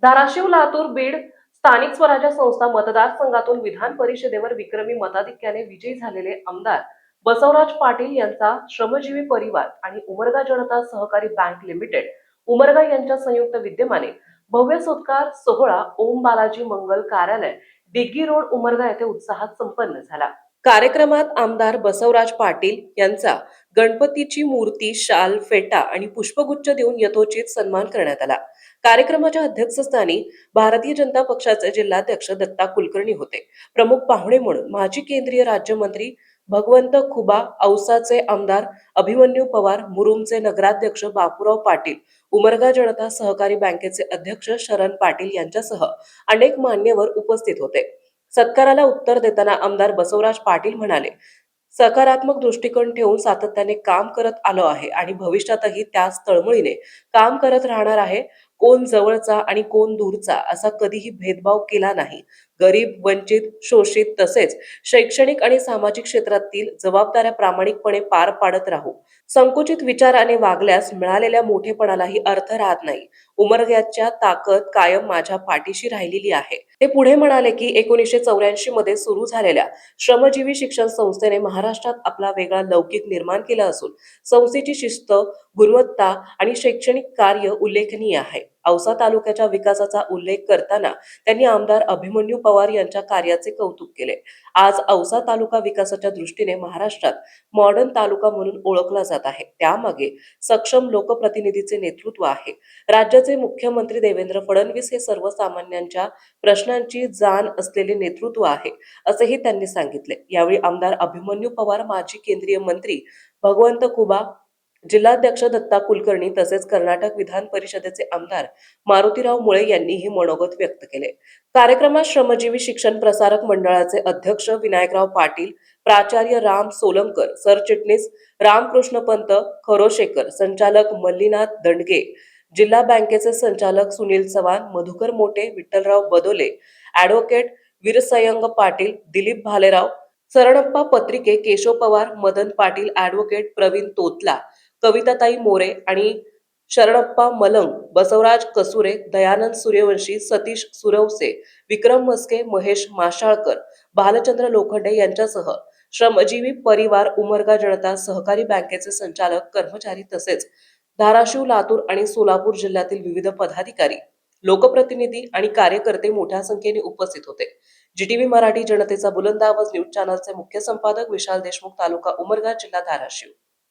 धाराशिव, लातूर, बीड स्थानिक स्वराज्य संस्था मतदारसंघातून विधान परिषदेवर विक्रमी मताधिक्याने विजयी झालेले आमदार बसवराज पाटील यांचा श्रमजीवी परिवार आणि उमरगा जनता सहकारी बँक लिमिटेड उमरगा यांच्या संयुक्त विद्यमाने भव्य सत्कार सोहळा ओम बालाजी मंगल कार्यालय डिग्गी रोड उमरगा येथे उत्साहात संपन्न झाला। कार्यक्रमात आमदार बसवराज पाटील यांचा गणपतीची मूर्ती, शाल, फेटा आणि पुष्पगुच्छ देऊन यथोचित सन्मान करण्यात आला। कार्यक्रमाच्या अध्यक्षस्थानी भारतीय जनता पक्षाचे जिल्हाध्यक्ष दत्ता कुलकर्णी होते। प्रमुख पाहुणे म्हणून माजी केंद्रीय राज्यमंत्री भगवंत खुबा, औसाचे आमदार अभिमन्यू पवार, मुरुमचे नगराध्यक्ष बापूराव पाटील, उमरगा जनता सहकारी बँकेचे अध्यक्ष शरण पाटील यांच्यासह अनेक मान्यवर उपस्थित होते। सत्काराला उत्तर देताना आमदार बसवराज पाटील म्हणाले, सकारात्मक दृष्टिकोन ठेवून सातत्याने काम करत आलो आहे आणि भविष्यातही त्याच तळमळीने काम करत राहणार आहे। कोण जवळचा आणि कोण दूरचा असा कधीही भेदभाव केला नाही। गरीब, वंचित, शोषित तसेच शैक्षणिक आणि सामाजिक क्षेत्रातील जबाबदाऱ्या प्रामाणिकपणे पार पाडत राहू। संकुचित विचाराने वागल्यास मिळालेल्या मोठेपणालाही अर्थ राहत नाही। उमरग्याच्या ताकद कायम माझ्या पाठीशी राहिलेली आहे। ते पुढे म्हणाले की 1984 मध्ये सुरू झालेल्या श्रमजीवी शिक्षण संस्थेने महाराष्ट्रात आपला वेगळा लौकिक निर्माण केला असून संस्थेची शिस्त, गुणवत्ता आणि शैक्षणिक कार्य उल्लेखनीय आहे। औसा तालुक्याच्या विकासाचा उल्लेख करताना त्यांनी आमदार अभिमन्यू पवार यांच्या कार्याचे कौतुक केले। आज औसा तालुका विकासाच्या दृष्टीने महाराष्ट्रात मॉडर्न तालुका म्हणून ओळखला जात आहे। त्यामागे सक्षम लोकप्रतिनिधीचे नेतृत्व आहे। राज्याचे मुख्यमंत्री देवेंद्र फडणवीस हे सर्वसामान्यांच्या प्रश्नांची जाण असलेले नेतृत्व आहे, असेही त्यांनी सांगितले। यावेळी आमदार अभिमन्यू पवार, माजी केंद्रीय मंत्री भगवंत खुबा, जिल्हाध्यक्ष दत्ता कुलकर्णी तसेच कर्नाटक विधान परिषदेचे आमदार मारुतीराव मुळे यांनीही मनोगत व्यक्त केले। कार्यक्रमात श्रमजीवी शिक्षण प्रसारक मंडळाचे अध्यक्ष विनायकराव पाटील, प्राचार्य राम सोलंकर, सरचिटणीस रामकृष्ण पंत खरोशेकर, संचालक मल्लीनाथ दंडगे, जिल्हा बँकेचे संचालक सुनील चव्हाण, मधुकर मोटे, विठ्ठलराव बदोले, ॲडव्होकेट वीरसयंग पाटील, दिलीप भालेराव, शरणप्पा पत्रिके, केशव पवार, मदन पाटील, ॲडव्होकेट प्रवीण तोतला, कविताताई मोरे आणि शरणप्पा मलंग, बसवराज कसुरे, दयानंद सूर्यवंशी, सतीश सुरवसे, विक्रम मस्के, महेश माशाळकर, भालचंद्र लोखंडे यांच्यासह श्रमजीवी परिवार, उमरगा जनता सहकारी बँकेचे संचालक, कर्मचारी तसेच धाराशिव, लातूर आणि सोलापूर जिल्ह्यातील विविध पदाधिकारी, लोकप्रतिनिधी आणि कार्यकर्ते मोठ्या संख्येने उपस्थित होते। जीटीव्ही मराठी जनतेचा बुलंद आवाज न्यूज चॅनलचे मुख्य संपादक विशाल देशमुख, तालुका उमरगा, जिल्हा धाराशिव।